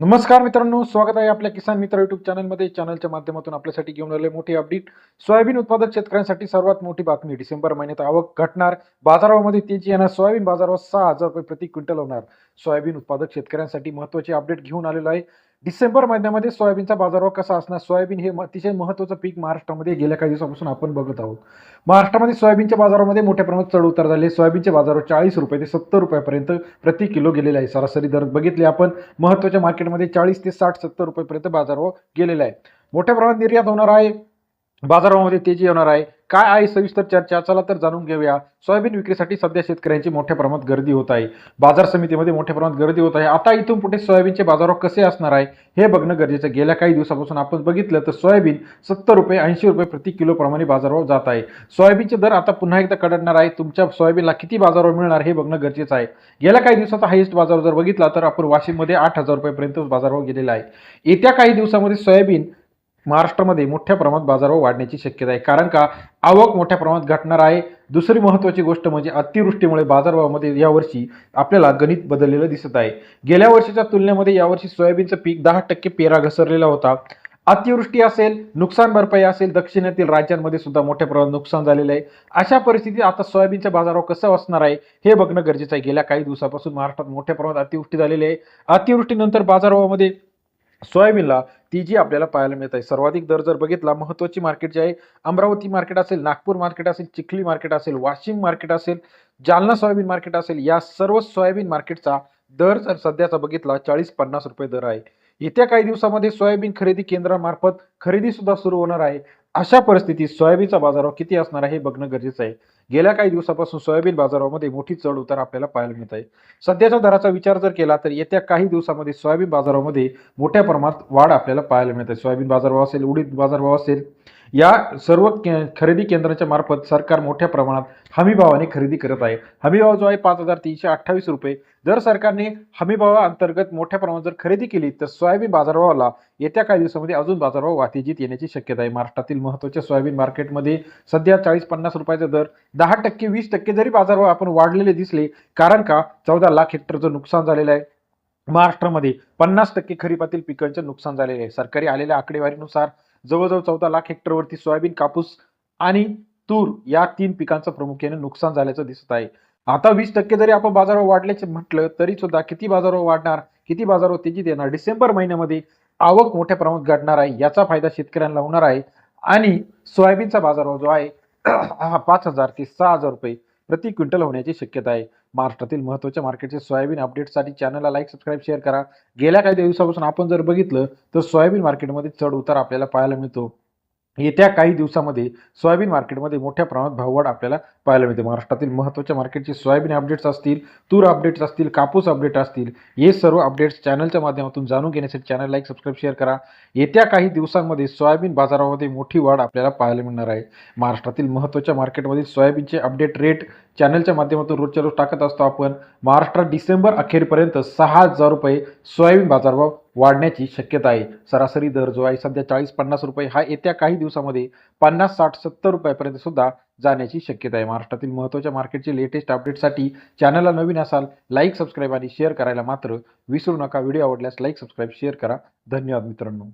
नमस्कार मित्रांनो, स्वागत आहे आपल्या किसान मित्र युट्यूब चॅनलमध्ये. चॅनलच्या माध्यमातून आपल्यासाठी घेऊन आले मोठी अपडेट. सोयाबीन उत्पादक शेतकऱ्यांसाठी सर्वात मोठी बातमी. डिसेंबर महिन्यात आवक घटणार, बाजारामध्ये तेजी येणार. सोयाबीन बाजारावर 6,000 रुपये प्रति क्विंटल होणार. सोयाबीन उत्पादक शेतकऱ्यांसाठी महत्त्वाची अपडेट घेऊन आलेलो आहे. डिसेंबर महिन्यामध्ये सोयाबीनचा बाजारभाव कसा असणार? सोयाबीन हे अतिशय महत्त्वाचं पीक महाराष्ट्रामध्ये गेल्या काही दिवसापासून आपण बघत आहोत. महाराष्ट्रामध्ये सोयाबीनच्या बाजारामध्ये मोठ्या प्रमाणात चढ उतार झाले. सोयाबीनचे बाजारभाव 40 रुपये ते 70 रुपयापर्यंत प्रति किलो गेलेले आहे. सरासरी दर बघितले आपण, महत्त्वाच्या मार्केटमध्ये 40 ते 60-70 रुपयेपर्यंत बाजारभाव गेलेला आहे. मोठ्या प्रमाणात निर्यात होणार आहे, बाजारामध्ये तेजी होणार आहे. काय आहे सविस्तर चर्चा? चला तर जाणून घेऊया. सोयाबीन विक्रीसाठी सध्या शेतकऱ्यांची मोठ्या प्रमाणात गर्दी होत आहे. बाजार समितीमध्ये मोठ्या प्रमाणात गर्दी होत आहे. आता इथून पुढे सोयाबीनचे बाजारभाव कसे असणार आहे हे बघणं गरजेचं. गेल्या काही दिवसापासून आपण बघितलं तर सोयाबीन 70 रुपये 80 रुपये प्रति किलो प्रमाणे बाजारभाव जात आहे. सोयाबीनचे दर आता पुन्हा एकदा कडणार आहे. तुमच्या सोयाबीनला किती बाजारभाव मिळणार हे बघणं गरजेचं आहे. गेल्या काही दिवसाचा हायेस्ट बाजार जर बघितला तर आपण वाशिममध्ये 8,000 रुपयेपर्यंत बाजारभाव गेलेला आहे. येत्या काही दिवसामध्ये सोयाबीन महाराष्ट्रामध्ये मोठ्या प्रमाणात बाजारभाव वाढण्याची शक्यता आहे. कारण का? आवक मोठ्या प्रमाणात घटणार आहे. दुसरी महत्त्वाची गोष्ट म्हणजे अतिवृष्टीमुळे बाजारभावामध्ये यावर्षी आपल्याला गणित बदललेलं दिसत आहे. गेल्या वर्षीच्या तुलनेमध्ये यावर्षी सोयाबीनचं पीक 10% पेरा घसरलेला होता. अतिवृष्टी असेल, नुकसान भरपाई असेल, दक्षिणेतील राज्यांमध्ये सुद्धा मोठ्या प्रमाणात नुकसान झालेलं आहे. अशा परिस्थितीत आता सोयाबीनचा बाजारभाव कसा असणार आहे हे बघणं गरजेचं आहे. गेल्या काही दिवसापासून महाराष्ट्रात मोठ्या प्रमाणात अतिवृष्टी झालेली आहे. अतिवृष्टीनंतर बाजारभावामध्ये सोयाबीनला तेजी आपल्याला पाहायला मिळत आहे. सर्वाधिक दर जर बघितला, महत्त्वाची मार्केट जे आहे, अमरावती मार्केट असेल, नागपूर मार्केट असेल, चिखली मार्केट असेल, वाशिम मार्केट असेल, जालना सोयाबीन मार्केट असेल, या सर्व सोयाबीन मार्केटचा दर जर सध्याचा बघितला 40-50 रुपये दर आहे. येत्या काही दिवसामध्ये सोयाबीन खरेदी केंद्रामार्फत खरेदी सुद्धा सुरू होणार आहे. अशा परिस्थितीत सोयाबीनचा बाजारभाव किती असणार आहे हे बघणं गरजेचं आहे. गेल्या काही दिवसापासून सोयाबीन बाजारामध्ये मोठी चढ उतार आपल्याला पाहायला मिळत आहे. सध्याच्या दराचा विचार जर केला तर येत्या काही दिवसामध्ये सोयाबीन बाजारामध्ये मोठ्या प्रमाणात वाढ आपल्याला पाहायला मिळते. सोयाबीन बाजारभाव असेल, उडीद बाजारभाव असेल, या सर्व खरेदी केंद्राच्या मार्फत सरकार मोठ्या प्रमाणात हमीभावाने खरेदी करत आहे. हमीभाव जो आहे 5,328 रुपये. जर सरकारने हमीभावाअंतर्गत मोठ्या प्रमाणात जर खरेदी केली तर सोयाबीन बाजारभावाला येत्या काही दिवसामध्ये अजून बाजारभाव वाढीत येण्याची शक्यता आहे. महाराष्ट्रातील महत्त्वाच्या सोयाबीन मार्केटमध्ये सध्या 40-50 रुपयाचा दर, 10% 20% जरी बाजारभाव आपण वाढलेले दिसले, कारण का 14 लाख हेक्टरचं नुकसान झालेलं आहे. महाराष्ट्रामध्ये 50% खरीपातील पिकांचे नुकसान झालेले आहे. सरकारी आलेल्या आकडेवारीनुसार जवळजवळ 14 लाख हेक्टरवरती सोयाबीन, कापूस आणि तूर या 3 पिकांचं प्रामुख्याने नुकसान झाल्याचं दिसत आहे. आता 20% जरी आपण बाजारभाव वाढल्याचे म्हटलं तरी सुद्धा किती बाजारभाव वाढणार, किती बाजारभाव तेजीत येणार? डिसेंबर महिन्यामध्ये आवक मोठ्या प्रमाणात घडणार आहे. याचा फायदा शेतकऱ्यांना होणार आहे आणि सोयाबीनचा बाजारभाव जो आहे हा 5,000 ते 6,000 रुपये प्रति क्विंटल होण्याची शक्यता आहे. महाराष्ट्रातील महत्त्वाच्या मार्केटचे सोयाबीन अपडेटसाठी चॅनलला लाईक, सबस्क्राईब, शेअर करा. गेल्या काही दिवसापासून आपण जर बघितलं तर सोयाबीन मार्केटमध्ये चढ उतार आपल्याला पाहायला मिळतो. येत्या काही दिवसामध्ये सोयाबीन मार्केटमध्ये मोठ्या प्रमाणात भाववाढ आपल्याला पाहायला मिळते. महाराष्ट्रातील महत्त्वाच्या मार्केटचे सोयाबीन अपडेट्स असतील, तूर अपडेट्स असतील, कापूस अपडेट असतील, हे सर्व अपडेट्स चॅनलच्या माध्यमातून जाणून घेण्यासाठी चॅनल लाईक, सबस्क्राईब, शेअर करा. येत्या काही दिवसांमध्ये सोयाबीन बाजारामध्ये मोठी वाढ आपल्याला पाहायला मिळणार आहे. महाराष्ट्रातील महत्त्वाच्या मार्केटमधील सोयाबीनचे अपडेट रेट चॅनलच्या माध्यमातून रोजच्या रोज टाकत असतो आपण. महाराष्ट्रात डिसेंबर अखेरपर्यंत 6,000 रुपये सोयाबीन बाजारभाव वाढण्याची शक्यता आहे. सरासरी दर जो आहे सध्या 40-50 रुपये, हा येत्या काही दिवसामध्ये 50, 60, 70 रुपयापर्यंत सुद्धा जाण्याची शक्यता आहे. महाराष्ट्रातील महत्त्वाच्या मार्केटचे लेटेस्ट अपडेटसाठी चॅनलला नवीन असाल, लाईक, सबस्क्राईब आणि शेअर करायला मात्र विसरू नका. व्हिडिओ आवडल्यास लाईक, सबस्क्राईब, शेअर करा. धन्यवाद मित्रांनो.